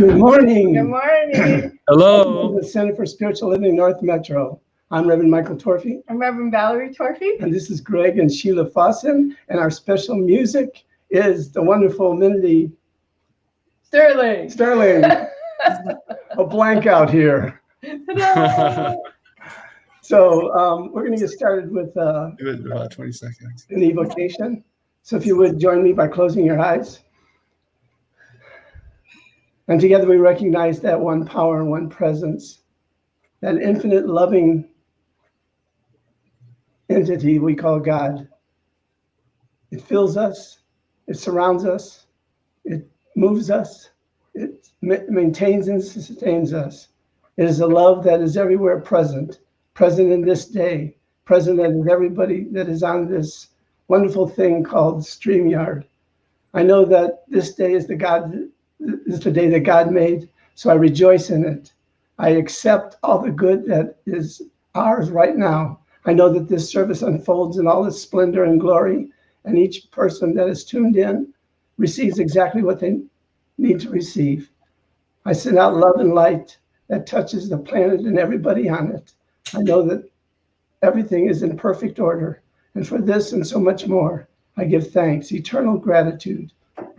Good morning. Good morning. Hello. The Center for Spiritual Living North Metro. I'm Reverend Michael Torfey. I'm Reverend Valerie Torfey. And this is Greg and Sheila Fossen. And our special music is the wonderful Mindy Sterling. A blank out here. So we're going to get started with Give it about 20 seconds. an evocation. So if you would join me by closing your eyes. And together we recognize that one power and one presence, that infinite loving entity we call God. It fills us, it surrounds us, it moves us, it maintains and sustains us. It is a love that is everywhere present in this day, present in everybody that is on this wonderful thing called StreamYard. I know that this day is the day that God made, so I rejoice in it. I accept all the good that is ours right now. I know that this service unfolds in all its splendor and glory, and each person that is tuned in receives exactly what they need to receive. I send out love and light that touches the planet and everybody on it. I know that everything is in perfect order, and for this and so much more, I give thanks, eternal gratitude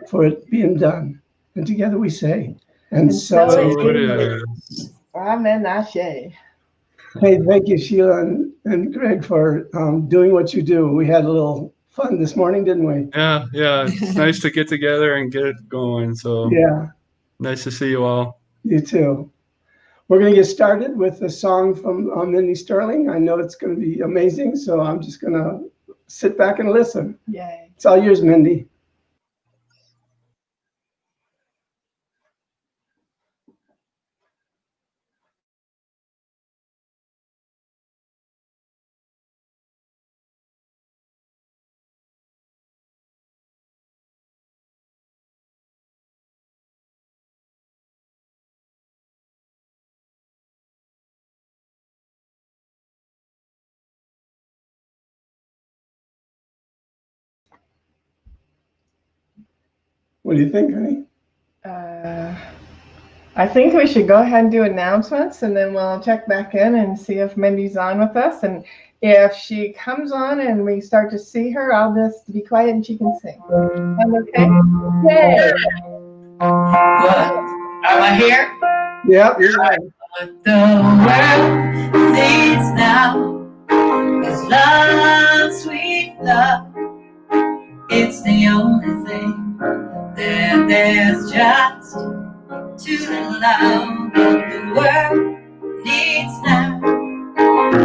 for it being done. And together we say, and so it is. Amen. Ashe. Hey, thank you, Sheila and Greg, for doing what you do. We had a little fun this morning, didn't we? Yeah. It's nice to get together and get it going. So Yeah, nice to see you all. you too. We're going to get started with a song from Mindy Sterling. I know it's going to be amazing, so I'm just going to sit back and listen. Yay. It's all yours, Mindy. What do you think, honey? I think we should go ahead and do announcements, and then we'll check back in and see if Mindy's on with us. And if she comes on and we start to see her, I'll just be quiet and she can sing. Sound okay? Yay! What? Am I here? Yeah, you're right. What the world needs now is love, sweet love. It's the only thing that there's just too little love. What the world needs now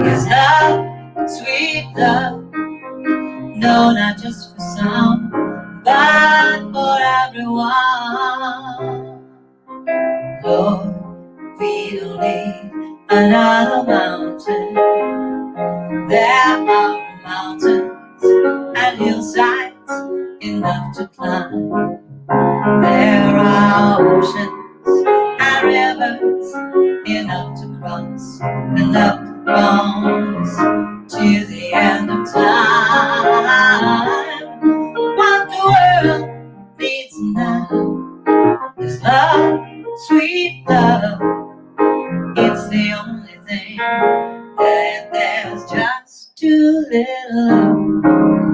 is love, sweet love. No, not just for some, but for everyone. Lord, we don't need another mountain. There are mountains and hillsides enough to climb. There are oceans and rivers enough to cross, enough to cross to the end of time. What the world needs now is love, sweet love. It's the only thing that there's just too little of.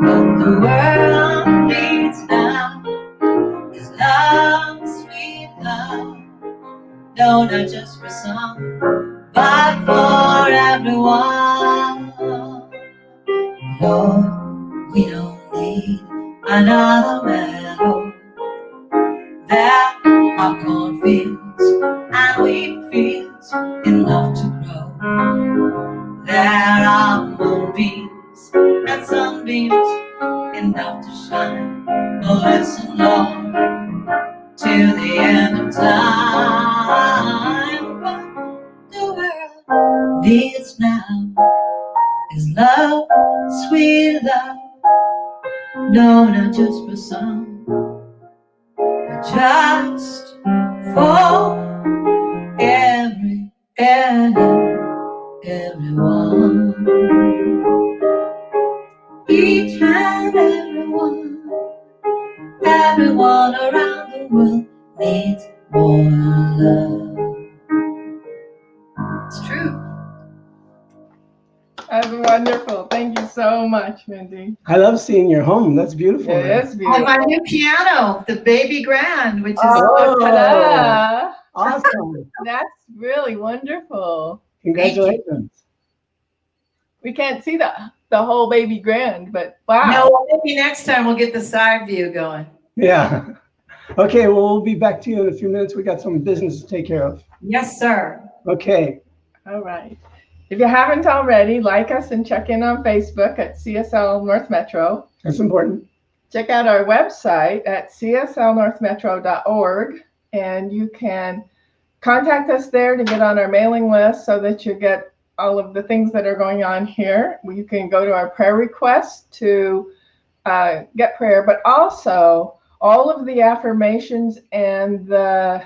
What the world needs now is love, sweet love. No, not just for some, but for everyone. Lord, we don't need another meadow. There are cornfields and wheat fields enough to grow. There are moonbeams and sunbeams enough to shine. Oh, listen, Lord, to the end of time. What the world needs now is love, sweet love. No, not just for some, but just for everyone. Each and everyone around the world needs more love. It's true. That's wonderful. Thank you so much, Mindy. I love seeing your home. That's beautiful. It man. is beautiful. And my new piano, the Baby Grand, which is Oh, ta-da. Awesome. That's really wonderful. Congratulations. We can't see the whole baby grand, but wow. no, maybe next time we'll get the side view going. Yeah. Okay, well, we'll be back to you in a few minutes. We got some business to take care of. Yes, sir. Okay. All right. If you haven't already, like us and check in on Facebook at CSL North Metro. That's important. Check out our website at cslnorthmetro.org, and you can contact us there to get on our mailing list so that you get all of the things that are going on here. You can go to our prayer request to get prayer, but also all of the affirmations and the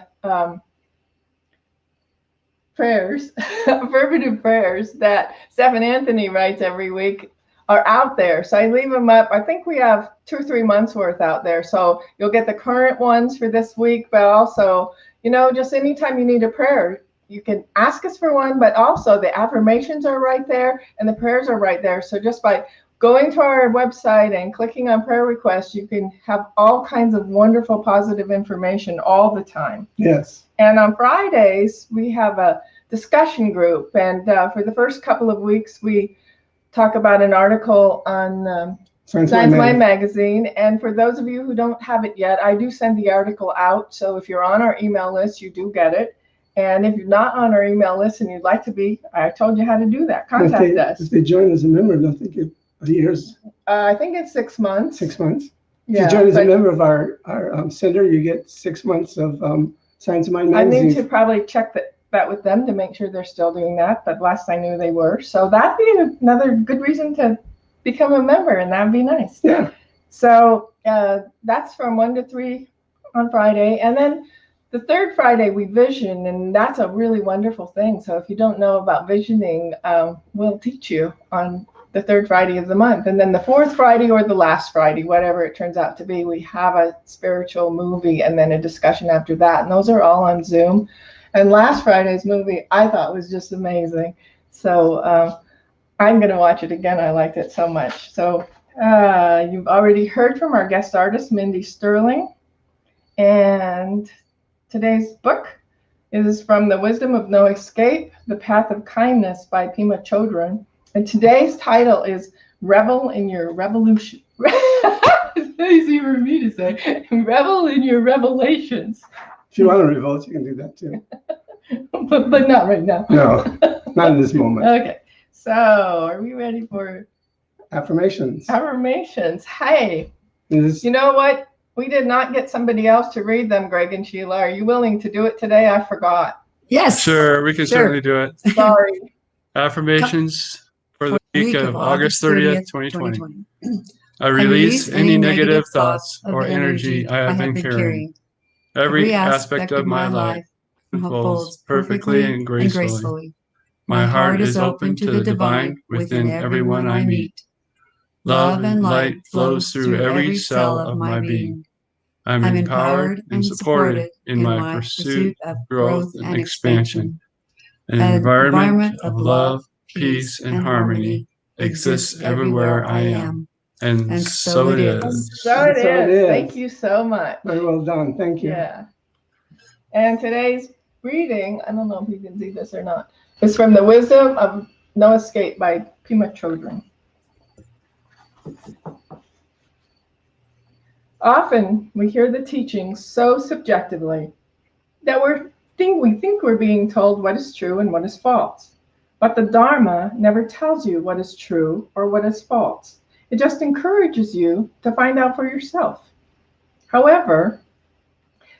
prayers, affirmative prayers that Stephen Anthony writes every week are out there. So I leave them up. I think we have 2 or 3 months worth out there. So you'll get the current ones for this week, but also, you know, just anytime you need a prayer, you can ask us for one, but also the affirmations are right there and the prayers are right there. So just by going to our website and clicking on prayer requests, you can have all kinds of wonderful positive information all the time. Yes. And on Fridays, we have a discussion group. And for the first couple of weeks, we talk about an article on Science Mind magazine. And for those of you who don't have it yet, I do send the article out. So if you're on our email list, you do get it. And if you're not on our email list and you'd like to be, I told you how to do that. Contact us. If they join as a member, they'll think it years. I think it's 6 months. 6 months. Yeah, if you join as a member of our center, you get 6 months of Science of Mind magazine. I need to probably check that with them to make sure they're still doing that, but last I knew they were. So that'd be another good reason to become a member, and that'd be nice. Yeah. So that's from 1 to 3 on Friday. And then the third Friday we vision, and that's a really wonderful thing. So if you don't know about visioning, we'll teach you on the third Friday of the month. And then the fourth Friday or the last Friday, whatever it turns out to be, we have a spiritual movie and then a discussion after that. And those are all on Zoom. And last Friday's movie I thought was just amazing. So I'm going to watch it again. I liked it so much. So you've already heard from our guest artist, Mindy Sterling. And today's book is from The Wisdom of No Escape, The Path of Kindness by Pema Chodron. And today's title is Revel in Your Revolution. It's easy for me to say. Revel in your revelations. If you want to revolt, you can do that too. but not right now. No, not in this moment. Okay. So are we ready for affirmations? Affirmations. Hey, you know what? We did not get somebody else to read them, Greg and Sheila. Are you willing to do it today? I forgot. Yes. Sure, we can certainly do it. Sorry. Affirmations for the week of August 30th, 2020. I release any negative thoughts or energy I have been carrying. Every aspect of my life unfolds perfectly and gracefully. My heart is open to the divine within everyone I meet. Love and light flows through every cell of my being. I'm empowered and supported in my pursuit of growth and expansion. An environment of love, peace, and harmony exists everywhere I am. And so it is. So it is. Thank you so much. Very well done. Thank you. Yeah. And today's reading, I don't know if you can see this or not, is from The Wisdom of No Escape by Pema Chodron. Often we hear the teachings so subjectively that we think we're being told what is true and what is false. But the Dharma never tells you what is true or what is false. It just encourages you to find out for yourself. However,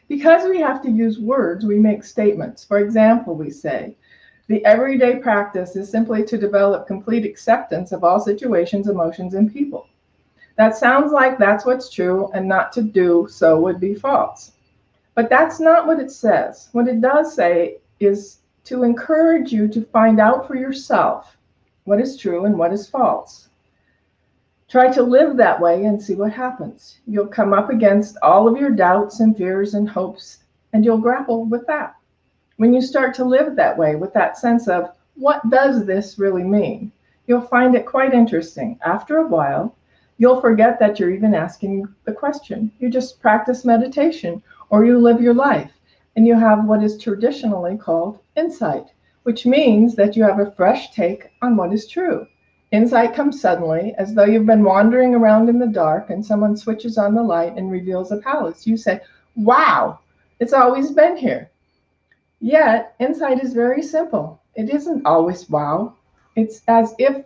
because we have to use words, we make statements. For example, we say, the everyday practice is simply to develop complete acceptance of all situations, emotions, and people. That sounds like that's what's true, and not to do so would be false. But that's not what it says. What it does say is to encourage you to find out for yourself what is true and what is false. Try to live that way and see what happens. You'll come up against all of your doubts and fears and hopes and you'll grapple with that. When you start to live that way, with that sense of, what does this really mean? You'll find it quite interesting. After a while, you'll forget that you're even asking the question. You just practice meditation, or you live your life, and you have what is traditionally called insight, which means that you have a fresh take on what is true. Insight comes suddenly, as though you've been wandering around in the dark and someone switches on the light and reveals a palace. You say, wow, it's always been here. Yet, insight is very simple. It isn't always wow. It's as if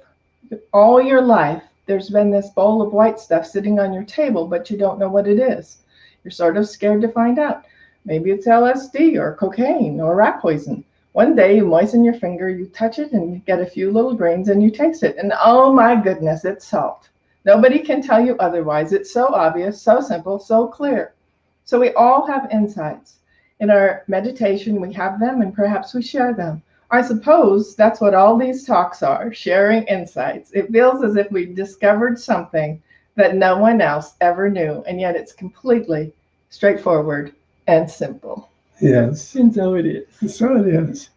all your life there's been this bowl of white stuff sitting on your table, but you don't know what it is. You're sort of scared to find out. Maybe it's LSD or cocaine or rat poison. One day you moisten your finger, you touch it, and you get a few little grains, and you taste it. And oh my goodness, it's salt. Nobody can tell you otherwise. It's so obvious, so simple, so clear. So we all have insights. In our meditation, we have them, and perhaps we share them. I suppose that's what all these talks are, sharing insights. It feels as if we've discovered something that no one else ever knew, and yet it's completely straightforward and simple. Yes. And so it is. And so it is.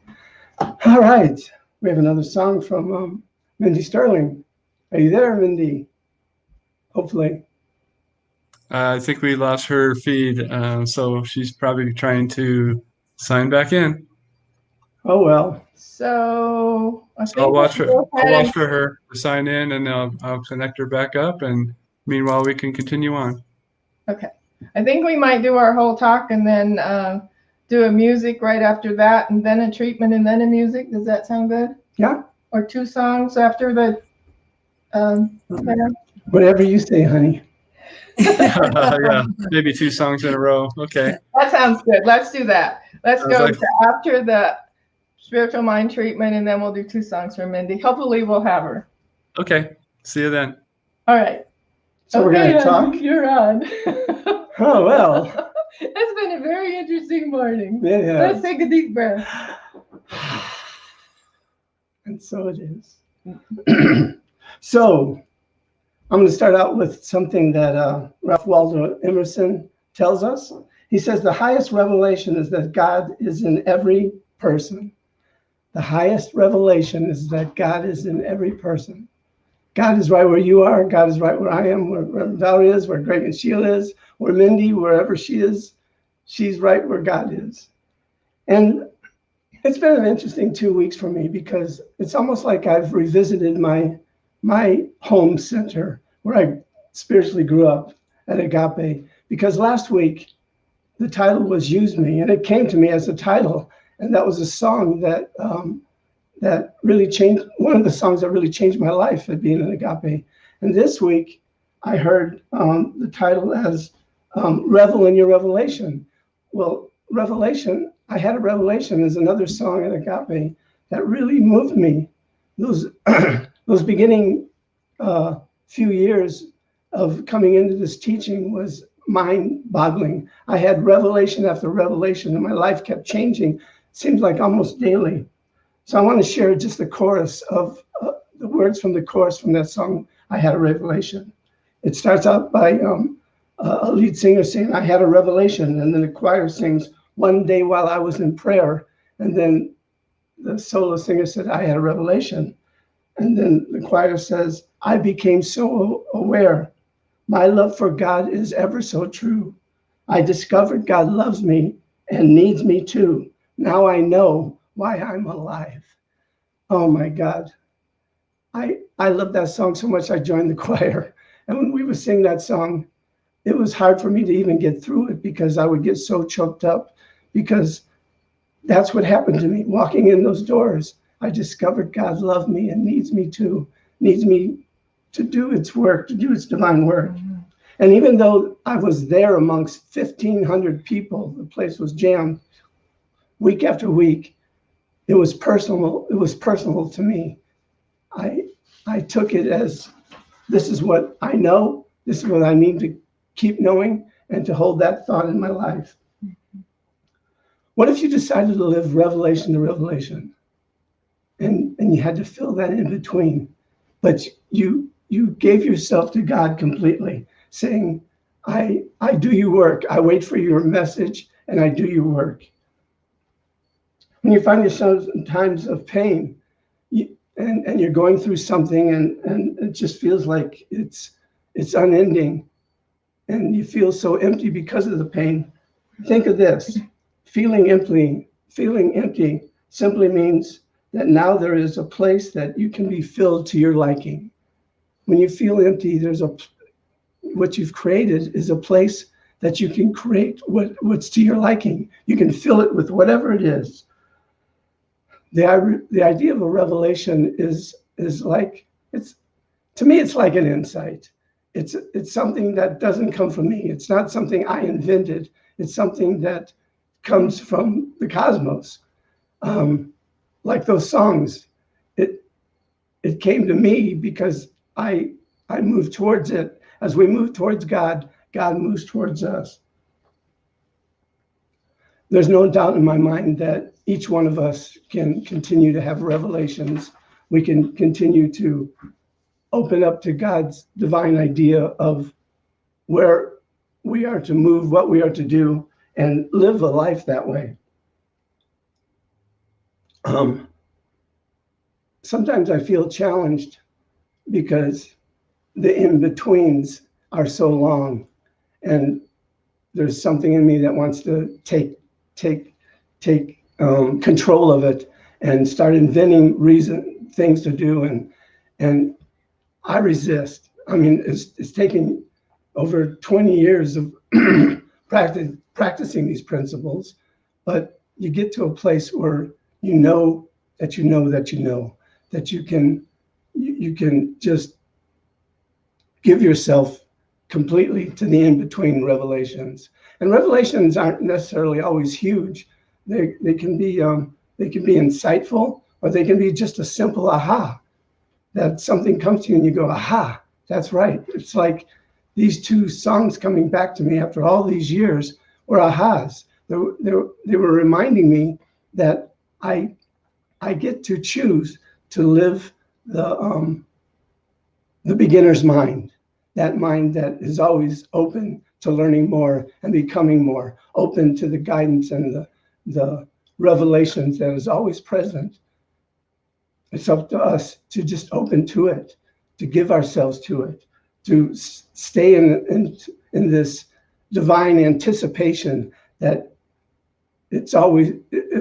All right. We have another song from Mindy Sterling. Are you there, Mindy? Hopefully. I think we lost her feed, so she's probably trying to sign back in. Oh, well. So I'll watch for her to sign in, and I'll connect her back up, and meanwhile we can continue on. Okay. I think we might do our whole talk and then do a music right after that, and then a treatment, and then a music. Does that sound good? Yeah. Or 2 songs after the whatever you say, honey. Yeah, maybe 2 songs in a row. Okay. That sounds good. Let's do that. Let's Sounds go like- to after the spiritual mind treatment, and then we'll do 2 songs for Mindy. Hopefully we'll have her. Okay. See you then. All right. So we're going to talk? You're on. Oh, well. It's been a very interesting morning. Yeah. Let's take a deep breath. And so it is. So I'm going to start out with something that Ralph Waldo Emerson tells us. He says the highest revelation is that God is in every person. The highest revelation is that God is in every person. God is right where you are. God is right where I am, where Valerie is, where Greg and Sheila is, where Mindy, wherever she is, she's right where God is. And it's been an interesting 2 weeks for me, because it's almost like I've revisited my home center where I spiritually grew up at Agape. Because last week the title was "Use Me," and it came to me as a title, and that was a song that that really changed, one of the songs that really changed my life at being an Agape. And this week I heard the title as "Revel in Your Revelation." Well, revelation, I had a revelation is another song at Agape that really moved me. Those those beginning few years of coming into this teaching was mind-boggling. I had revelation after revelation, and my life kept changing. Seems like almost daily. So I want to share just the chorus of the words from the chorus from that song, "I Had a Revelation." It starts out by a lead singer saying, "I had a revelation," and then the choir sings, "One day while I was in prayer," and then the solo singer said, "I had a revelation," and then the choir says, "I became so aware. My love for God is ever so true. I discovered God loves me and needs me too. Now I know why I'm alive." Oh my God. I love that song so much I joined the choir. And when we would sing that song, it was hard for me to even get through it, because I would get so choked up, because that's what happened to me. Walking in those doors, I discovered God loved me and needs me too, needs me to do its work, to do its divine work. Mm-hmm. And even though I was there amongst 1,500 people, the place was jammed week after week, it was personal. It was personal to me. I took it as, this is what I know, this is what I need to keep knowing, and to hold that thought in my life. Mm-hmm. What if you decided to live revelation to revelation, and you had to fill that in between, but you gave yourself to God completely, saying, I do your work, I wait for your message, and I do your work. When you find yourself in times of pain, and you're going through something, and it just feels like it's unending, and you feel so empty because of the pain, think of this. Feeling empty simply means that now there is a place that you can be filled to your liking. When you feel empty, what you've created is a place that you can create what's to your liking. You can fill it with whatever it is. The idea of a revelation is like, to me, it's like an insight. It's something that doesn't come from me. It's not something I invented. It's something that comes from the cosmos. Like those songs, it came to me because I moved towards it. As we move towards God, God moves towards us. There's no doubt in my mind that each one of us can continue to have revelations. We can continue to open up to God's divine idea of where we are to move, what we are to do, and live a life that way. Sometimes I feel challenged because the in-betweens are so long, and there's something in me that wants to take control of it and start inventing things to do, and I resist. I mean, it's taken over 20 years of practicing these principles, but you get to a place where you know that you can just give yourself completely to the in-between revelations. And revelations aren't necessarily always huge. They can be insightful, or they can be just a simple aha, that something comes to you and you go, aha, that's right. It's like these two songs coming back to me after all these years were ahas. They were reminding me that I get to choose to live the beginner's mind, that mind that is always open to learning more and becoming more, open to the guidance and the revelations that is always present. It's up to us to just open to it, to give ourselves to it, to stay in this divine anticipation that it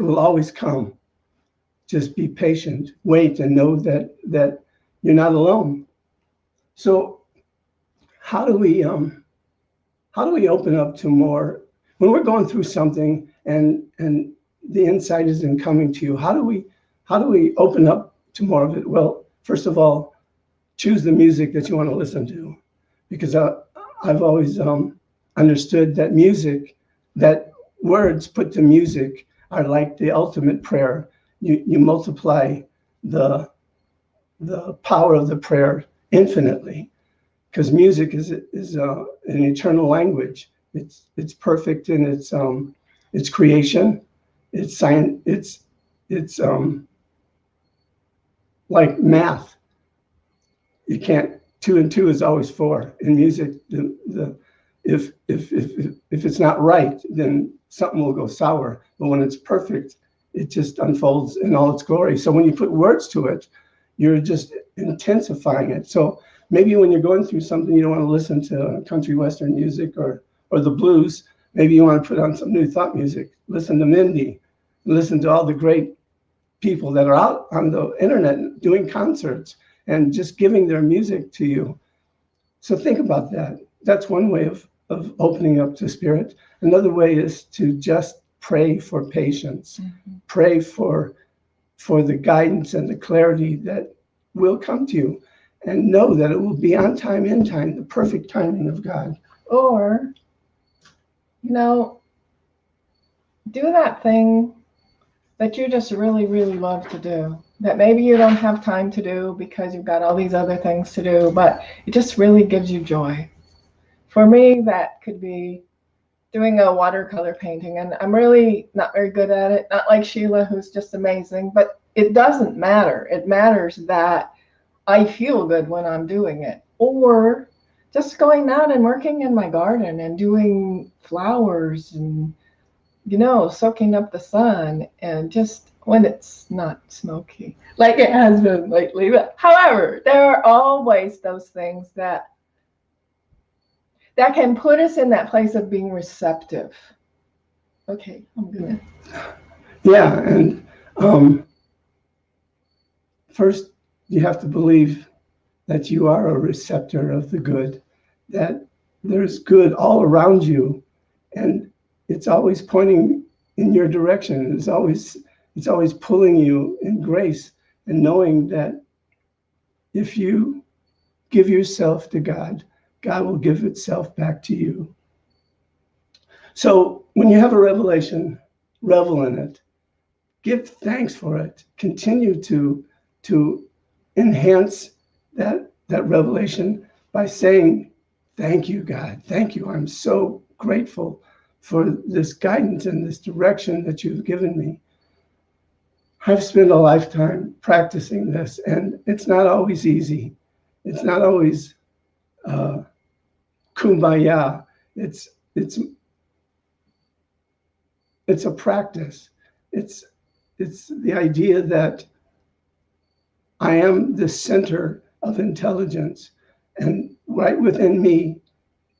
will always come. Just be patient, wait, and know that you're not alone. So how do we open up to more when we're going through something and the insight isn't coming to you? How do we open up to more of it? Well, first of all, choose the music that you want to listen to, because I've always understood that music, that words put to music are like the ultimate prayer. You multiply the power of the prayer infinitely, because music is an eternal language. It's perfect in its creation. It's science. It's like math. You can't. 2 and 2 is always 4 in music. If it's not right, then something will go sour. But when it's perfect, it just unfolds in all its glory. So when you put words to it, you're just intensifying it. So maybe when you're going through something, you don't want to listen to country western music or the blues. Maybe you want to put on some New Thought music. Listen to Mindy. Listen to all the great people that are out on the internet doing concerts and just giving their music to you. So think about that. That's one way of opening up to spirit. Another way is to just pray for patience. Mm-hmm. Pray for the guidance and the clarity that will come to you, and know that it will be on time, in time, the perfect timing of God. Or, do that thing that you just really, really love to do, that maybe you don't have time to do because you've got all these other things to do, but it just really gives you joy. For me, that could be doing a watercolor painting, and I'm really not very good at it, not like Sheila, who's just amazing, but it doesn't matter. It matters that I feel good when I'm doing it. Or just going out and working in my garden and doing flowers and soaking up the sun, and just when it's not smoky like it has been lately. But however, there are always those things that can put us in that place of being receptive. Okay, I'm gonna. Yeah, and first you have to believe that you are a receptor of the good, that there's good all around you, and it's always pointing in your direction. It's always pulling you in grace, and knowing that if you give yourself to God, God will give itself back to you. So when you have a revelation, revel in it. Give thanks for it. Continue to enhance that revelation by saying, thank you, God. Thank you. I'm so grateful for this guidance and this direction that you've given me. I've spent a lifetime practicing this, and it's not always easy. It's not always kumbaya. It's a practice. It's the idea that I am the center of intelligence, and right within me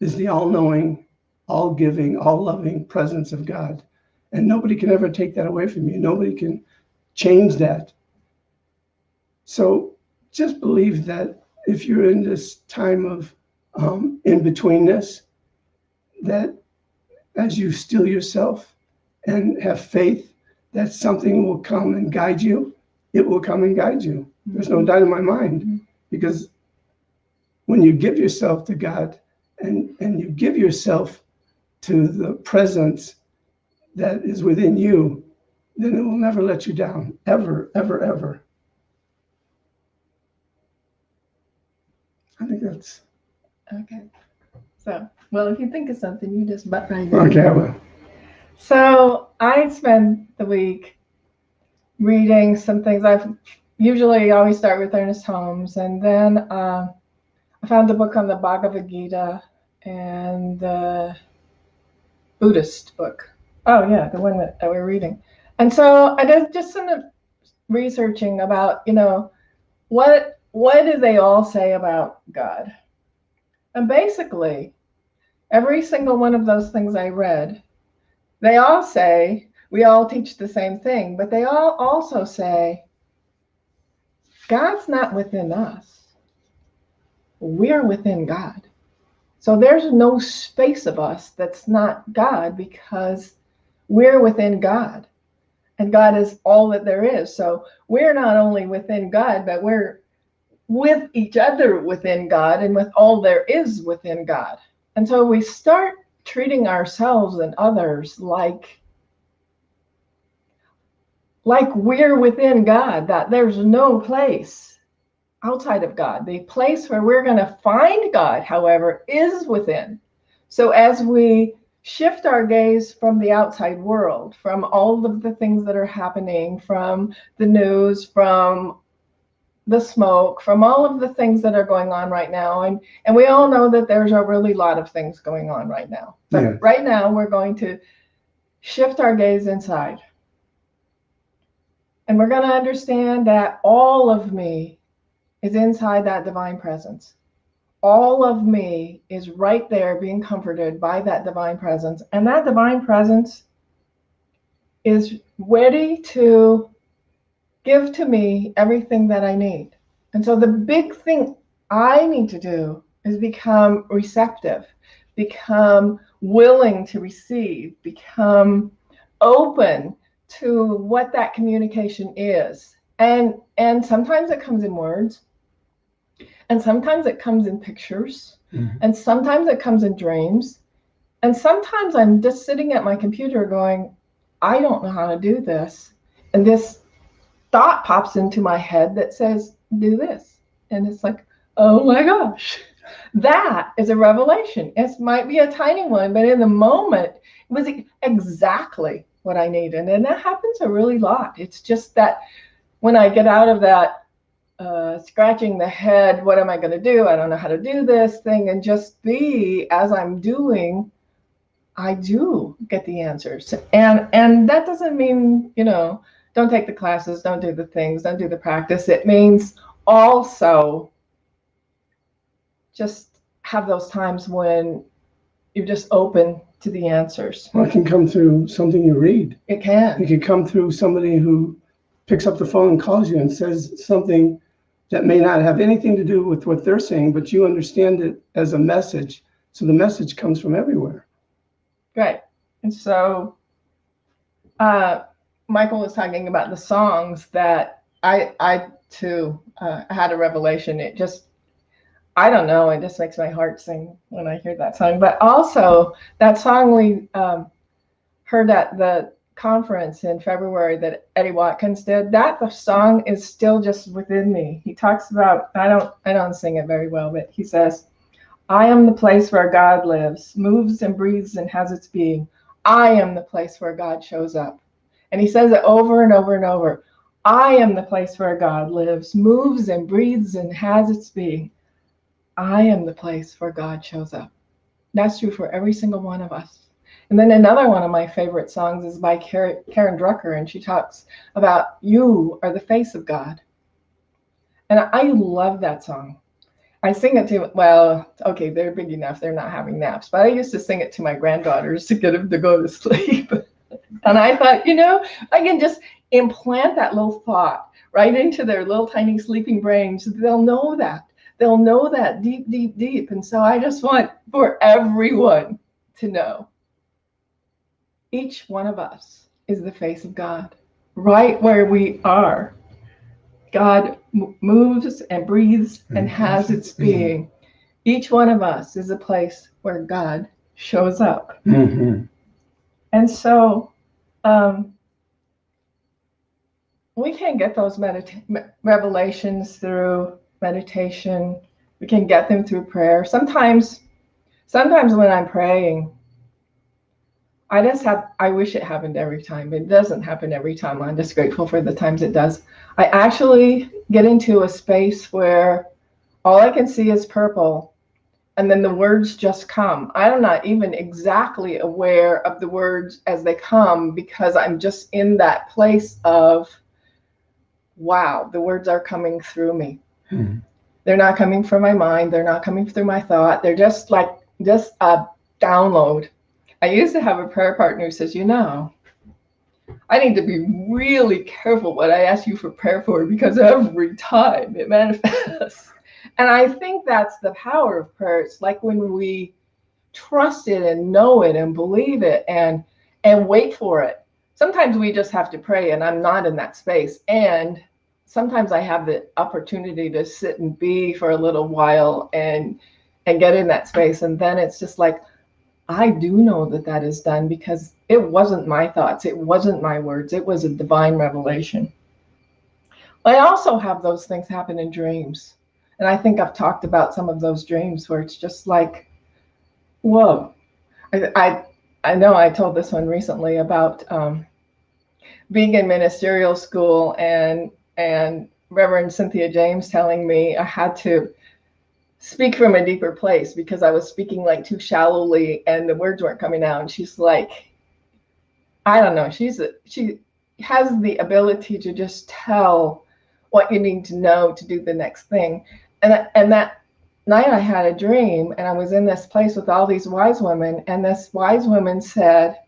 is the all-knowing, all-giving, all-loving presence of God. And nobody can ever take that away from you. Nobody can change that. So just believe that if you're in this time of in-betweenness, that as you still yourself and have faith that something will come and guide you, it will come and guide you. There's no doubt in my mind, because when you give yourself to God and you give yourself to the presence that is within you, then it will never let you down, ever, ever, ever. I think that's... Okay. So, well, if you think of something, you just butt right in. Okay, I will. So I spend the week reading some things. I've usually always start with Ernest Holmes, and then I found a book on the Bhagavad Gita and the Buddhist book. Oh yeah, the one that we're reading. And so I did just some researching about, what do they all say about God? And basically, every single one of those things I read, they all say, we all teach the same thing, but they all also say, God's not within us. We're within God. So there's no space of us that's not God, because we're within God. And God is all that there is. So we're not only within God, but we're with each other within God and with all there is within God. And so we start treating ourselves and others like we're within God, that there's no place outside of God. The place where we're going to find God, however, is within. So as we shift our gaze from the outside world, from all of the things that are happening, from the news, from the smoke, from all of the things that are going on right now, and we all know that there's a really lot of things going on right now. But right now we're going to shift our gaze inside. And we're going to understand that all of me is inside that divine presence. All of me is right there being comforted by that divine presence. And that divine presence is ready to give to me everything that I need. And so the big thing I need to do is become receptive, become willing to receive, become open to what that communication is. And sometimes it comes in words, and sometimes it comes in pictures, and sometimes it comes in dreams, and sometimes I'm just sitting at my computer going, I don't know how to do this, and this thought pops into my head that says, do this. And it's like, oh my gosh, that is a revelation. It might be a tiny one, but in the moment, it was exactly what I needed. And that happens a really lot. It's just that when I get out of that scratching the head, what am I going to do? I don't know how to do this thing, and just be, as I'm doing, I do get the answers. And that doesn't mean, don't take the classes, don't do the things, don't do the practice. It means also just have those times when you're just open to the answers. Well, it can come through something you read. It can. It can come through somebody who picks up the phone and calls you and says something that may not have anything to do with what they're saying, but you understand it as a message. So the message comes from everywhere. Right. And so Michael was talking about the songs that I too had a revelation. It just, I don't know, it just makes my heart sing when I hear that song. But also that song we heard at the conference in February that Eddie Watkins did, the song is still just within me. He talks about, I don't sing it very well, but he says, I am the place where God lives, moves and breathes and has its being. I am the place where God shows up. And he says it over and over and over. I am the place where God lives, moves and breathes and has its being. I am the place where God shows up. That's true for every single one of us. And then another one of my favorite songs is by Karen Drucker, and she talks about you are the face of God. And I love that song. I sing it to, well, okay, they're big enough, they're not having naps, but I used to sing it to my granddaughters to get them to go to sleep. And I thought, I can just implant that little thought right into their little tiny sleeping brains. They'll know that. They'll know that deep, deep, deep. And so I just want for everyone to know each one of us is the face of God, right where we are. God moves and breathes and has its being. Each one of us is a place where God shows up. Mm-hmm. And so we can get those revelations through meditation. We can get them through prayer. Sometimes when I'm praying, I wish it happened every time. It doesn't happen every time. I'm just grateful for the times it does. I actually get into a space where all I can see is purple, and then the words just come. I'm not even exactly aware of the words as they come because I'm just in that place of, wow, the words are coming through me. Mm-hmm. They're not coming from my mind. They're not coming through my thought. They're just a download. I used to have a prayer partner who says, I need to be really careful what I ask you for prayer for because every time it manifests. And I think that's the power of prayer. It's like when we trust it and know it and believe it and wait for it. Sometimes we just have to pray, and I'm not in that space. And sometimes I have the opportunity to sit and be for a little while and get in that space. And then it's just like, I do know that is done because it wasn't my thoughts. It wasn't my words. It was a divine revelation. I also have those things happen in dreams. And I think I've talked about some of those dreams where it's just like, whoa. I know I told this one recently about being in ministerial school and Reverend Cynthia James telling me I had to speak from a deeper place because I was speaking like too shallowly and the words weren't coming out. And she's like, I don't know. She has the ability to just tell what you need to know to do the next thing. And that night I had a dream, and I was in this place with all these wise women, and this wise woman said,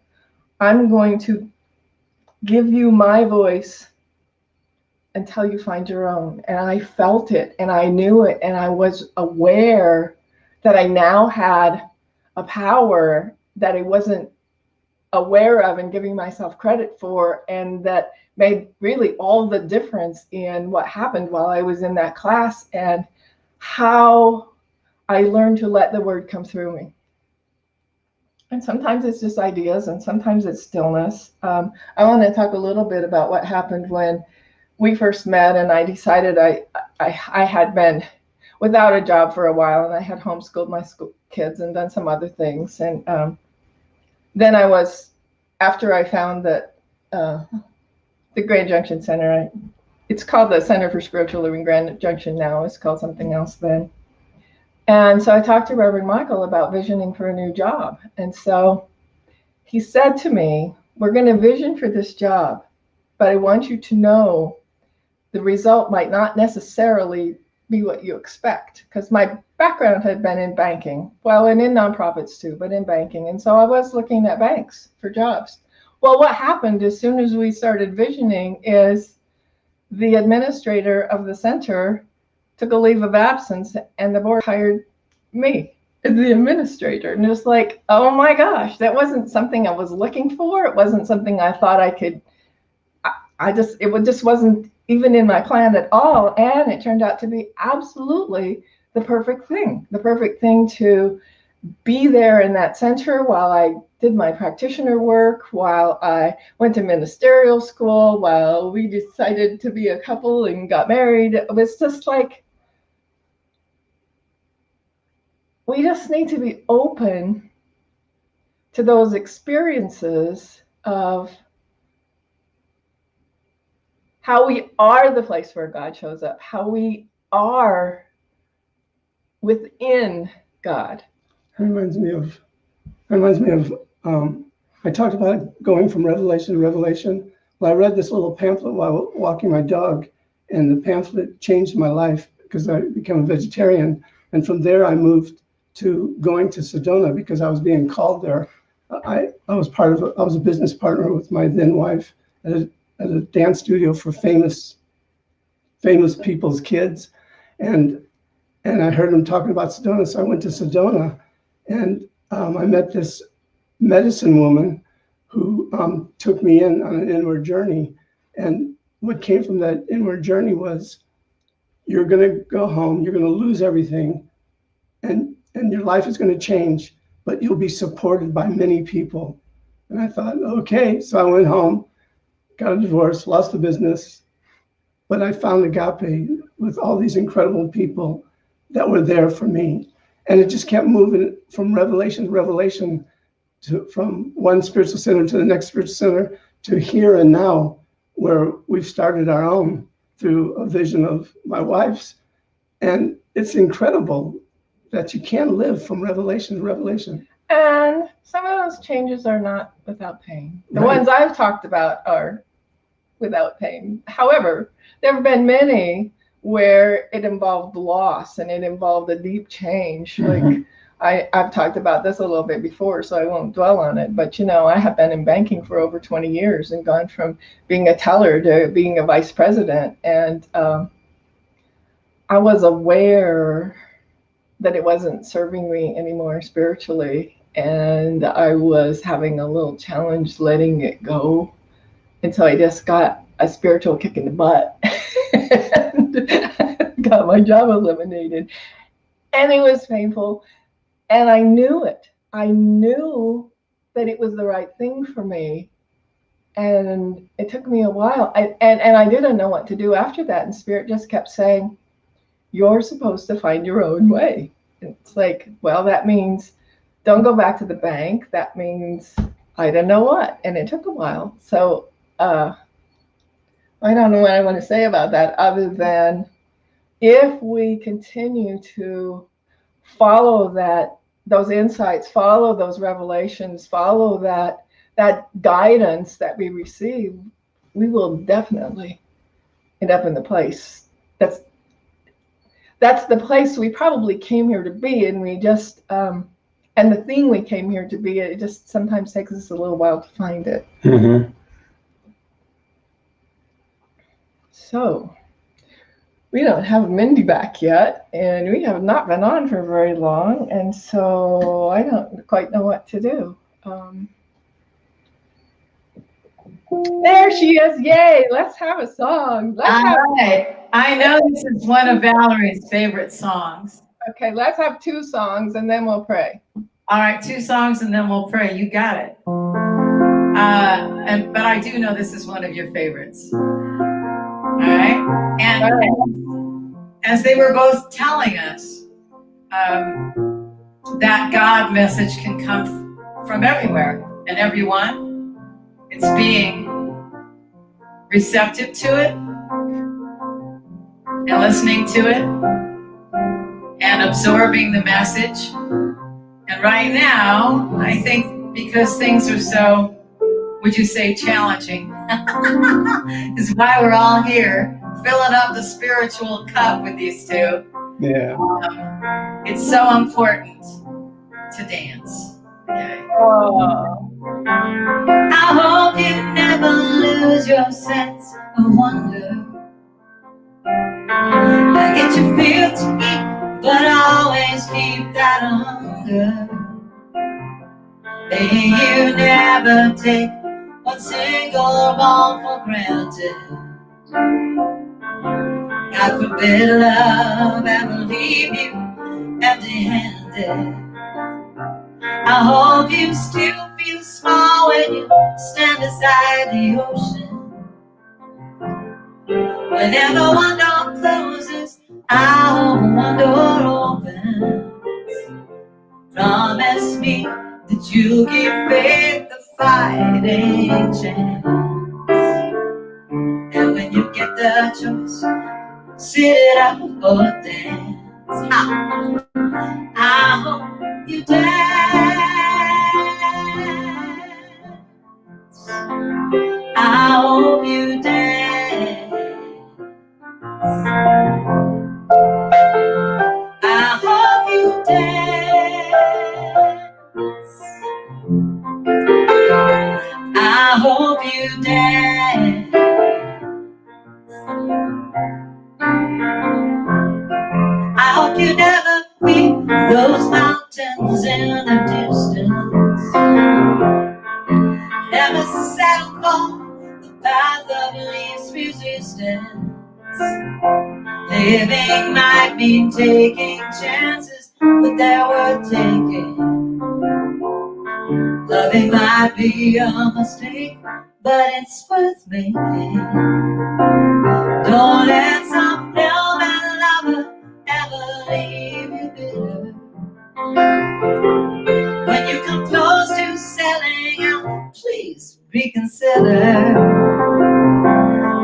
I'm going to give you my voice until you find your own. And I felt it, and I knew it, and I was aware that I now had a power that I wasn't aware of and giving myself credit for, and that made really all the difference in what happened while I was in that class and how I learned to let the word come through me. And sometimes it's just ideas, and sometimes it's stillness. I want to talk a little bit about what happened when we first met, and I decided I had been without a job for a while, and I had homeschooled my kids and done some other things. And then I was, after I found that the Grand Junction Center, it's called the Center for Spiritual Living Grand Junction now. It's called something else then. And so I talked to Reverend Michael about visioning for a new job. And so he said to me, we're going to vision for this job, but I want you to know the result might not necessarily be what you expect, because my background had been in banking, well, and in nonprofits too, but in banking. And so I was looking at banks for jobs. Well, what happened as soon as we started visioning is the administrator of the center took a leave of absence, and the board hired me as the administrator. And it was like, oh my gosh, that wasn't something I was looking for. It wasn't something I thought I could, it just wasn't even in my plan at all. And it turned out to be absolutely the perfect thing to be there in that center while I did my practitioner work, while I went to ministerial school, while we decided to be a couple and got married. It was just like, we just need to be open to those experiences of how we are the place where God shows up, how we are within God. It reminds me of, I talked about going from revelation to revelation. Well, I read this little pamphlet while walking my dog, and the pamphlet changed my life because I became a vegetarian. And from there, I moved to going to Sedona because I was being called there. I was a business partner with my then wife at a dance studio for famous people's kids. And I heard him talking about Sedona, so I went to Sedona, and I met this medicine woman who took me in on an inward journey. And what came from that inward journey was, you're going to go home, you're going to lose everything, and your life is going to change, but you'll be supported by many people. And I thought, okay. So I went home, got a divorce, lost the business, but I found Agape with all these incredible people that were there for me. And it just kept moving from revelation to revelation, from one spiritual center to the next spiritual center, to here and now, where we've started our own through a vision of my wife's. And it's incredible that you can live from revelation to revelation. And some of those changes are not without pain. The Right. ones I've talked about are without pain. However, there have been many where it involved loss and it involved a deep change. Mhm. Like I've talked about this a little bit before, so I won't dwell on it. But I have been in banking for over 20 years and gone from being a teller to being a vice president. And I was aware that it wasn't serving me anymore spiritually. And I was having a little challenge letting it go. And so I just got a spiritual kick in the butt and got my job eliminated. And it was painful. And I knew it. I knew that it was the right thing for me. And it took me a while. And I didn't know what to do after that. And Spirit just kept saying, you're supposed to find your own way. And it's like, well, that means don't go back to the bank. That means I don't know what. And it took a while. So I don't know what I want to say about that, other than if we continue to follow those insights, follow those revelations, follow that guidance that we receive, we will definitely end up in the place that's the place we probably came here to be. And we just and the thing we came here to be, it just sometimes takes us a little while to find it. Mm-hmm. So we don't have Mindy back yet, and we have not been on for very long, and so I don't quite know what to do. There she is. Yay, let's have a song. All right. I know this is one of Valerie's favorite songs. Okay, let's have 2 songs and then we'll pray. All right, 2 songs and then we'll pray. You got it. But I do know this is one of your favorites. All right. And as they were both telling us, that God message can come from everywhere and everyone. It's being receptive to it and listening to it and absorbing the message. And right now, I think because things are so, would you say, challenging, is why we're all here, filling up the spiritual cup with these two. Yeah. It's so important to dance. Okay. Oh. I hope you never lose your sense of wonder. I get you feel to eat, but always keep that hunger. May you never take one single bone for granted. God forbid love ever leave you empty-handed. I hope you still feel small when you stand beside the ocean. Whenever one door closes, I hope one door opens. Promise me that you'll give faith a fighting chance. And when you get the choice, sit it out or dance. I hope you dance. I hope you dance. I hope you dance. I hope you dance. I hope you never feel those mountains in the distance. Never settle for the path of least resistance. Living might mean taking chances, but they're worth taking. Loving might be a mistake, but it's worth making. Don't let some hell-bent lover ever leave you bitter. When you come close to selling out, please reconsider.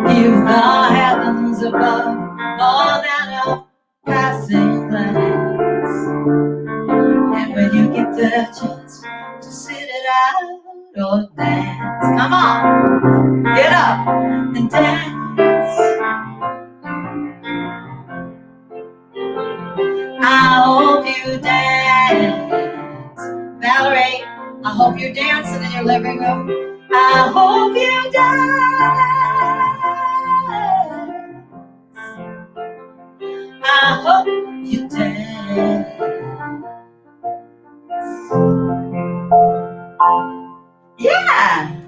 Give the heavens above more than a passing glance. And when you get the chance to sit it out or dance, come on, get up and dance. I hope you dance. Valerie, I hope you're dancing in your living room. I hope you dance. I hope you dance. Yeah,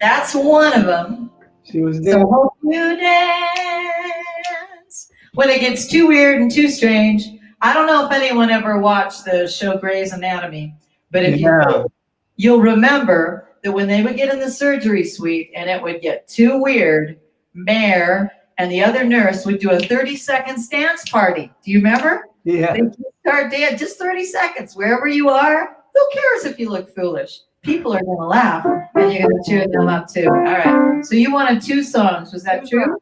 that's one of them. She was So there. hope you dance. When it gets too weird and too strange, I don't know if anyone ever watched the show Grey's Anatomy, but if you do, you'll remember that when they would get in the surgery suite and it would get too weird, Mare and the other nurse would do a 30-second dance party. Do you remember? Yeah. They just start dance, just 30 seconds, wherever you are. Who cares if you look foolish? People are going to laugh, and you're going to cheer them up too. All right. So you wanted 2 songs. Was that true?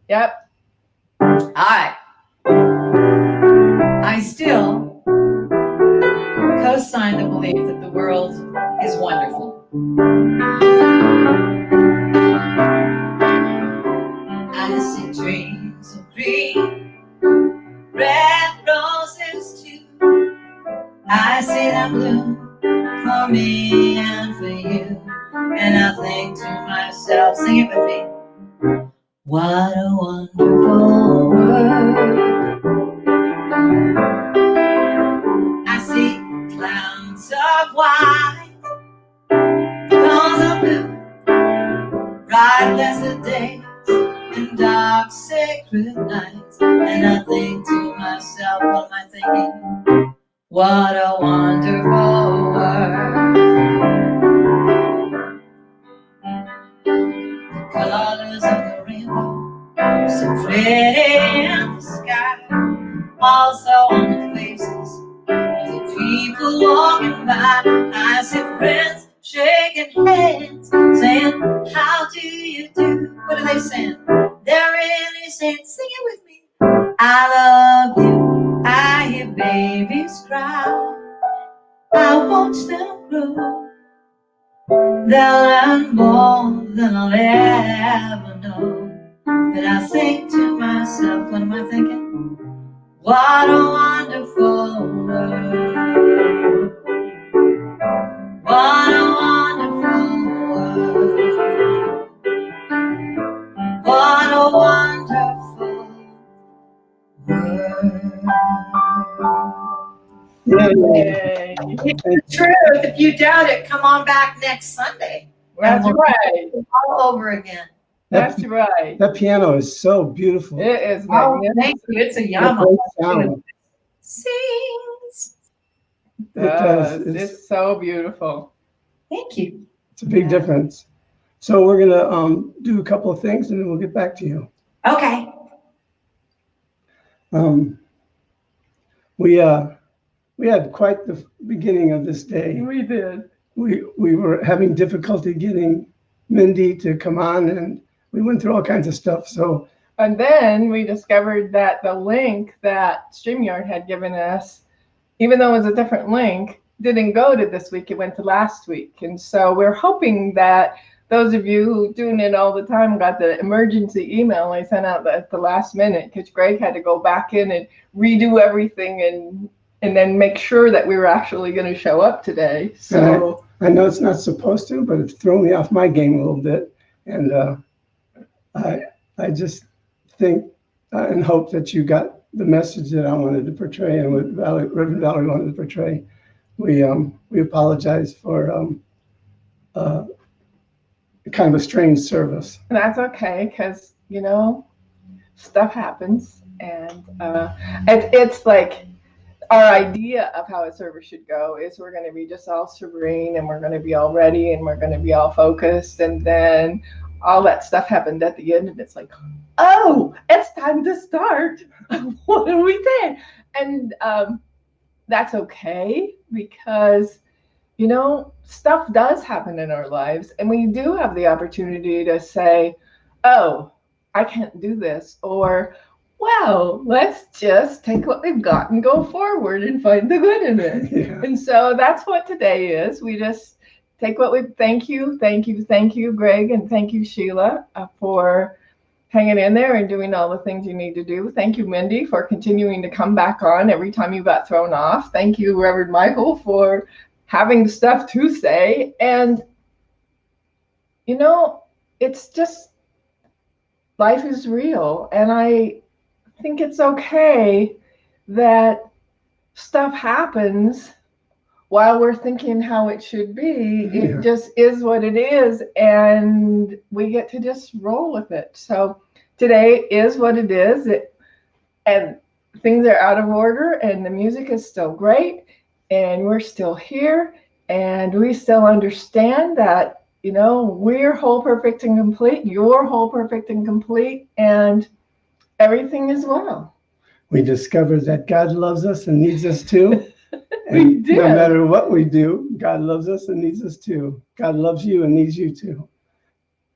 Yep. All right. I still co-sign the belief that the world is wonderful. I see trees of green, red roses too. I see them bloom for me and for you. And I think to myself, sing it with me. What a wonderful world. I see clouds of white, clouds of blue, bright blessed days and dark sacred nights. And I think to myself, what am I thinking? What a wonderful world. The colors of the rainbow, so pretty in the sky, also on the faces of the people walking by. I see friends shaking hands, saying, how do you do? What are they saying? They're really saying, sing it with me. I love you. I hear babies cry. I watch them grow. they'll learn more than I'll ever know. And I think to myself, what am I thinking? What a wonderful world. What a wonderful world. What a wonderful world. Yay. It's the truth. If you doubt it, come on back next Sunday. That's we'll right. do it all over again. That's right. That piano is so beautiful. It is Oh, magnificent. thank you. It's a That Yamaha. great sound. Sings. It does. It's so beautiful. Thank you. It's a big difference. So we're gonna do a couple of things and then we'll get back to you. Okay. We had quite the beginning of this day. We did. We were having difficulty getting Mindy to come on, and we went through all kinds of stuff. So, and then we discovered that the link that StreamYard had given us, even though it was a different link, didn't go to this week. It went to last week. And so we're hoping that those of you who tune in all the time got the emergency email I sent out at the last minute, because Greg had to go back in and redo everything and then make sure that we were actually going to show up today. So I know it's not supposed to, but it's thrown me off my game a little bit. And I just think and hope that you got the message that I wanted to portray and what Reverend Valerie wanted to portray. We apologize for kind of a strange service. that's okay, because, you know, stuff happens. And it's like, our idea of how a service should go is we're going to be just all serene and we're going to be all ready and we're going to be all focused. And then all that stuff happened at the end and it's like, oh, it's time to start. What are we saying? And that's okay, because, you know, stuff does happen in our lives and we do have the opportunity to say, oh, I can't do this, or, well, let's just take what we've got and go forward and find the good in it. Yeah. And so that's what today is. We just take what we, thank you, Greg, and thank you, Sheila, for hanging in there and doing all the things you need to do. Thank you, Mindy, for continuing to come back on every time you got thrown off. Thank you, Reverend Michael, for having stuff to say. And, you know, it's just, life is real. And I think it's okay that stuff happens while we're thinking how it should be. It just is what it is, and we get to just roll with it. So today is what it is, and things are out of order, and the music is still great, and we're still here, and we still understand that, you know, we're whole, perfect, and complete. You're whole, perfect, and complete, and everything is well. We discovered that God loves us and needs us too. We And did. no matter what we do, God loves us and needs us too. God loves you and needs you too.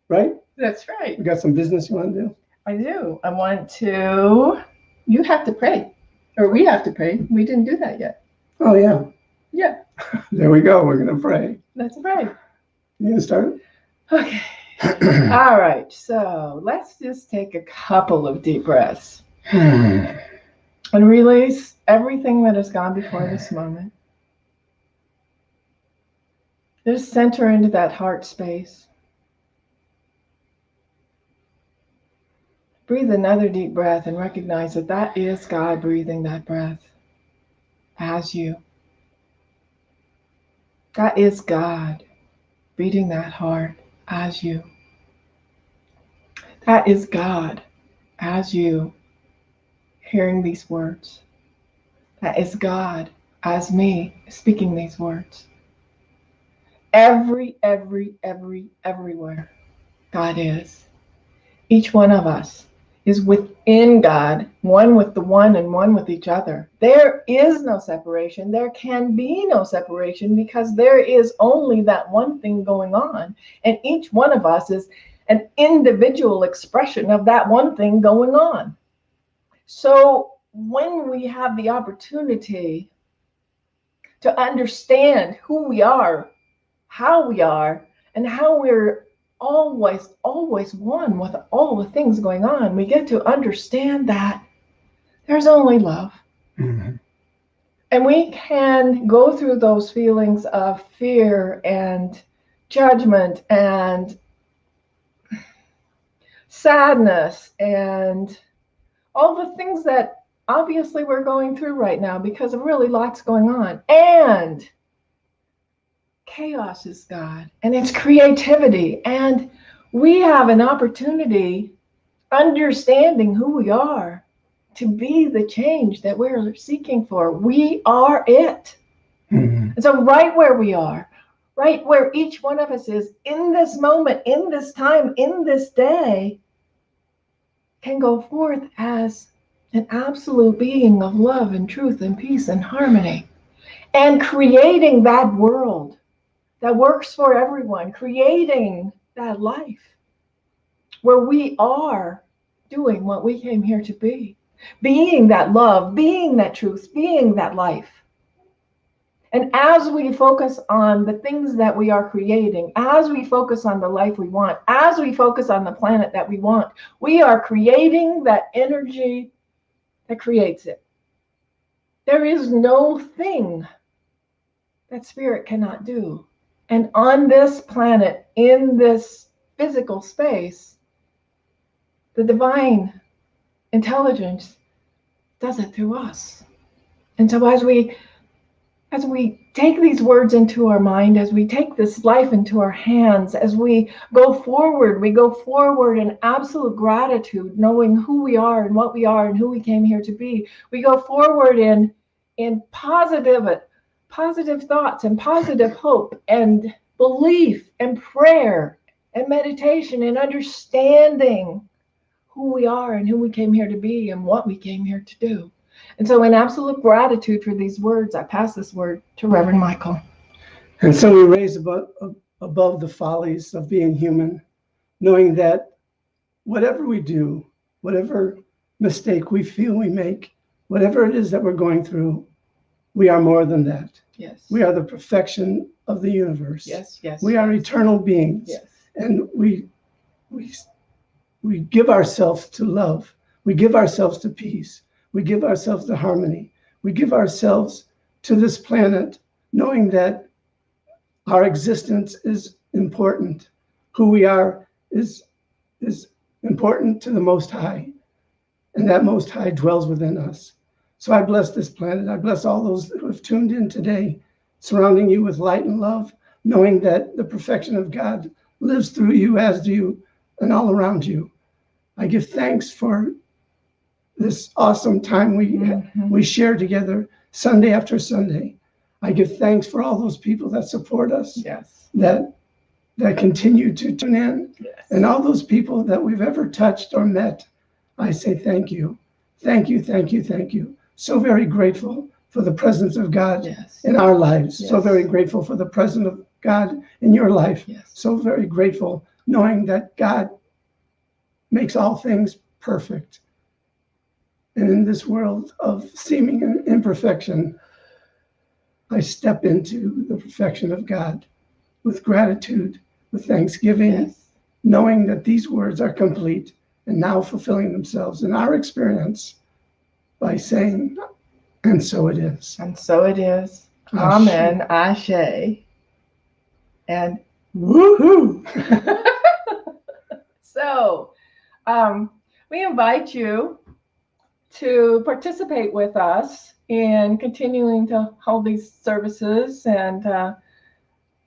Right? That's right. We got some business you want to do? I do. I want to, you have to pray, or we have to pray. We didn't do that yet. Oh, yeah. Yeah, There we go. We're going to pray. that's right. You going to start? Okay. All right. So let's just take a couple of deep breaths and release everything that has gone before this moment. Just center into that heart space. Breathe another deep breath and recognize that that is God breathing that breath as you. That is God beating that heart as you. That is God as you hearing these words. That is God as me speaking these words. Everywhere God is. Each one of us is within God, one with the one and one with each other. There is no separation. There can be no separation because there is only that one thing going on. And each one of us is an individual expression of that one thing going on. So when we have the opportunity to understand who we are how we are, and how we're always one with all the things going on, we get to understand that there's only love. Mm-hmm. And we can go through those feelings of fear and judgment and sadness and all the things that obviously we're going through right now because of really lots going on. And chaos is God, and it's creativity. And we have an opportunity, understanding who we are, to be the change that we're seeking for. We are it. Mm-hmm. And so right where we are, right where each one of us is in this moment, in this time, in this day, can go forth as an absolute being of love and truth and peace and harmony, and creating that world that works for everyone, creating that life where we are doing what we came here to be, being that love, being that truth, being that life. And as we focus on the things that we are creating, as we focus on the life we want, as we focus on the planet that we want, we are creating that energy that creates it. There is no thing that spirit cannot do. And on this planet, in this physical space, the divine intelligence does it through us. And so as we take these words into our mind, as we take this life into our hands, as we go forward in absolute gratitude, knowing who we are and what we are and who we came here to be. We go forward in positive thoughts and positive hope and belief and prayer and meditation and understanding who we are and who we came here to be and what we came here to do. And so in absolute gratitude for these words, I pass this word to Reverend Michael. And so we raise above the follies of being human, knowing that whatever we do, whatever mistake we feel we make, whatever it is that we're going through, we are more than that. Yes. We are the perfection of the universe. Yes, yes. We are eternal beings. Yes. And we give ourselves to love. We give ourselves to peace. We give ourselves to harmony. We give ourselves to this planet, knowing that our existence is important. Who we are is important to the Most High, and that Most High dwells within us. So I bless this planet. I bless all those who have tuned in today, surrounding you with light and love, knowing that the perfection of God lives through you, as do you, and all around you. I give thanks for this awesome time we share together Sunday after Sunday. I give thanks for all those people that support us, Yes. that continue to tune in, Yes. and all those people that we've ever touched or met. I say thank you. Thank you, thank you, thank you. So very grateful for the presence of God Yes. in our lives. Yes. So very grateful for the presence of God in your life. Yes. So very grateful knowing that God makes all things perfect. And in this world of seeming imperfection, I step into the perfection of God with gratitude, with thanksgiving, Yes. knowing that these words are complete and now fulfilling themselves in our experience by saying, and so it is. And so it is. Ashe. Amen. Ashe. And Woohoo! so we invite you to participate with us in continuing to hold these services and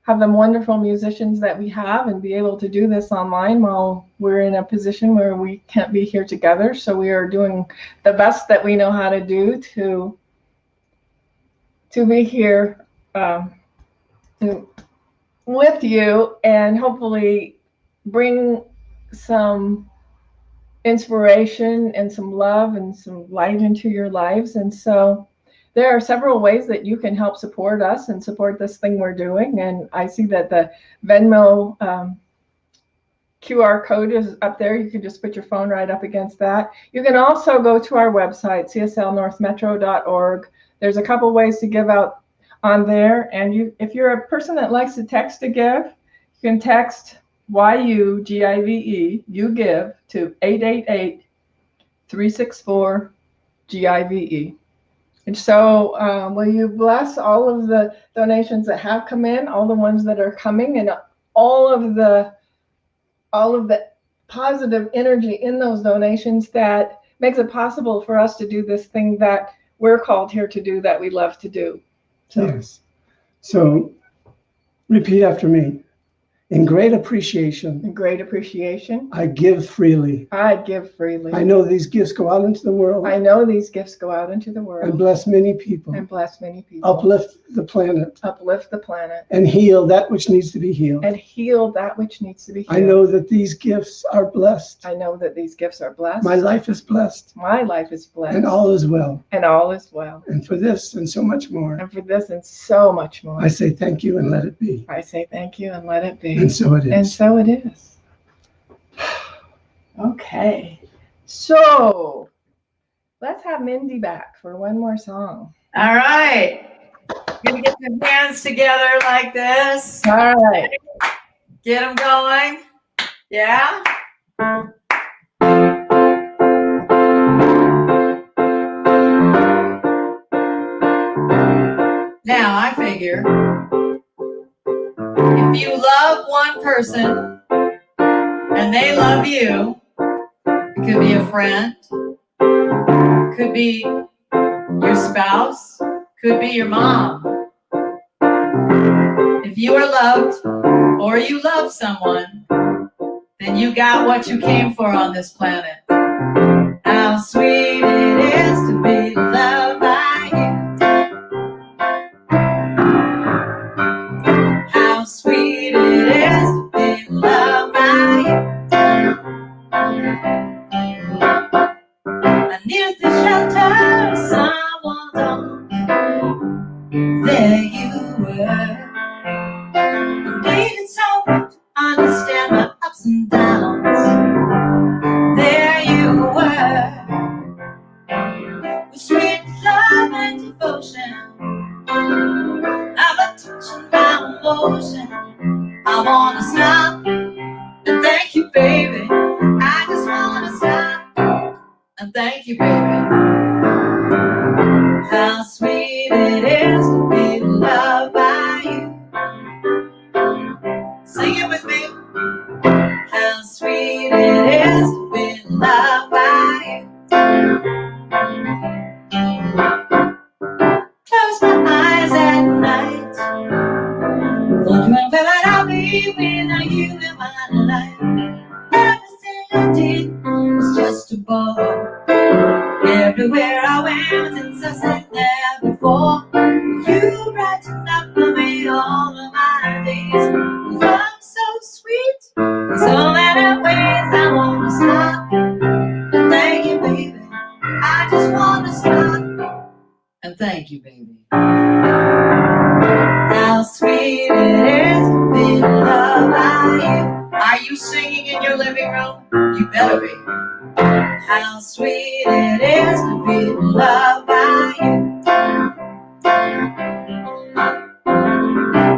have the wonderful musicians that we have and be able to do this online while we're in a position where we can't be here together. So we are doing the best that we know how to do to be here with you and hopefully bring some inspiration and some love and some light into your lives. And so there are several ways that you can help support us and support this thing we're doing. And I see that the Venmo QR code is up there. You can just put your phone right up against that. You can also go to our website, cslnorthmetro.org. There's a couple ways to give out on there. And if you're a person that likes to text to give, you can text YUGIVE, you give, to 888-364-GIVE. And so will you bless all of the donations that have come in, all the ones that are coming, and all of the positive energy in those donations that makes it possible for us to do this thing that we're called here to do, that we love to do. So. Yes. So repeat after me. In great appreciation, I give freely. I give freely. I know these gifts go out into the world. I know these gifts go out into the world. And bless many people. Uplift the planet. And heal that which needs to be healed. I know that these gifts are blessed. My life is blessed. And all is well. And for this and so much more. I say thank you and let it be. And so it is. Okay. So let's have Mindy back for one more song. All right. Gonna get your hands together like this. All right. Get them going. Yeah. Now I figure if you love one person and they love you, it could be a friend, could be your spouse, could be your mom. If you are loved or you love someone, then you got what you came for on this planet. How sweet it is to be loved by you. How sweet it is to be loved by you. I needed the shelter someone's arms. There you were. I needed someone to understand my ups and downs. There you were. With sweet love and devotion, I'm a touching my emotion. I wanna stop and thank you, baby. I just wanna stop and thank you, baby. How sweet it is to be loved by you. Sing it with me. How sweet it is to be loved by you. Close my eyes at night, wondering where might I be without you in my life. Everything I did was just a bore. Everywhere I went since I sat there before, you brightened up for me all of my days. Love so sweet in so many ways. I wanna stop and thank you, baby. I just wanna stop and thank you, baby. How sweet it is to be loved by you. Are you singing in your living room? You better be. How sweet it is to be loved by you.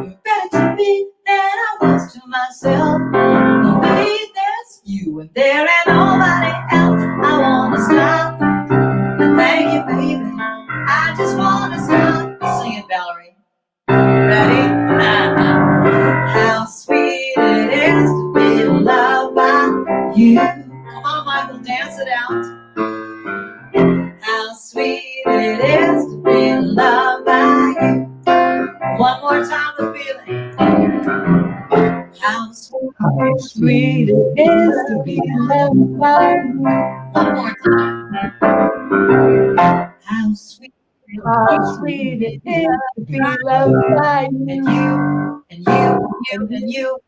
You're better to me than I was to myself. For me, there's you and there ain't nobody else. I wanna stop and thank you, baby. I just wanna stop. Sing it, Valerie. Ready? How sweet it is to be loved by you. Come on, Michael, dance it out. How sweet it is to be loved by you. One more time, the feeling. How sweet it is to be loved by you. One more time. How sweet it is to be loved by you. And you, and you, and you.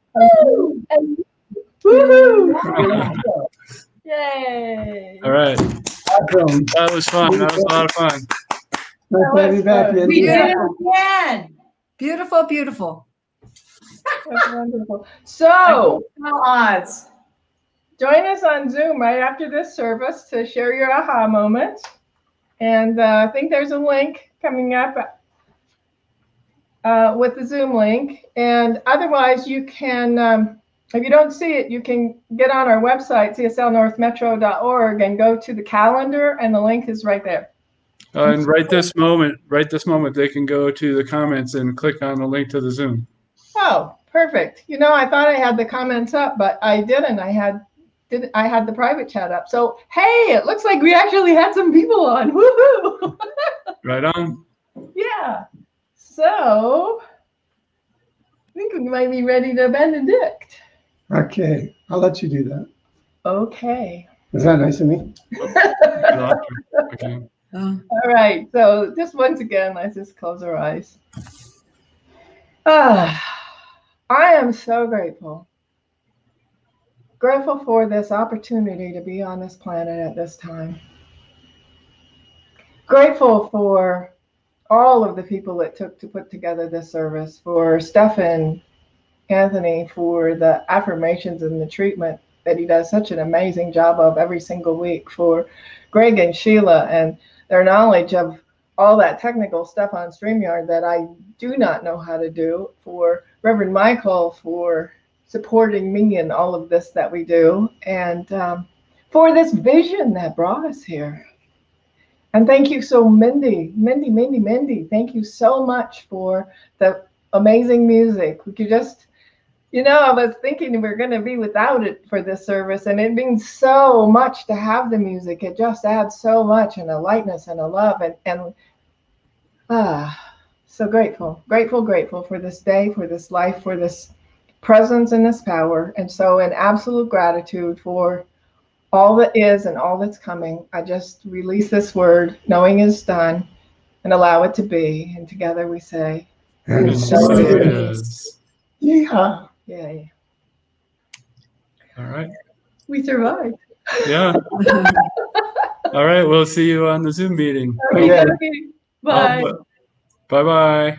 Woohoo! Yay! All right. Awesome. That was fun. That was a lot of fun. Nice to have you back, We Mindy. did it again. Beautiful, beautiful. That's wonderful. So, No odds. join us on Zoom right after this service to share your aha moment. And I think there's a link coming up with the Zoom link. And otherwise, you can, if you don't see it, you can get on our website, cslnorthmetro.org, and go to the calendar, and the link is right there. And right this moment, they can go to the comments and click on the link to the Zoom. Oh, perfect. You know, I thought I had the comments up, but I didn't. I had the private chat up. So, hey, it looks like we actually had some people on. Woohoo! Right on. Yeah. So, I think we might be ready to benedict. Okay, I'll let you do that. Okay. Is that nice of me? Okay. All right. So, just once again, let's just close our eyes. I am so grateful. Grateful for this opportunity to be on this planet at this time. Grateful for all of the people it took to put together this service, for Stefan, Anthony, for the affirmations and the treatment that he does such an amazing job of every single week, for Greg and Sheila and their knowledge of all that technical stuff on StreamYard that I do not know how to do, for Reverend Michael for supporting me in all of this that we do, and for this vision that brought us here. And thank you so, Mindy, thank you so much for the amazing music. We could just, you know, I was thinking we were going to be without it for this service, and it means so much to have the music. It just adds so much, and a lightness and a love, and so grateful for this day, for this life, for this presence and this power. And so in absolute gratitude for all that is and all that's coming, I just release this word, knowing it's done, and allow it to be. And together we say, And So it is. Yeah. Yeah. All right. We survived. Yeah. All right. We'll see you on the Zoom meeting. Okay, Yeah. okay. Bye. Bye-bye.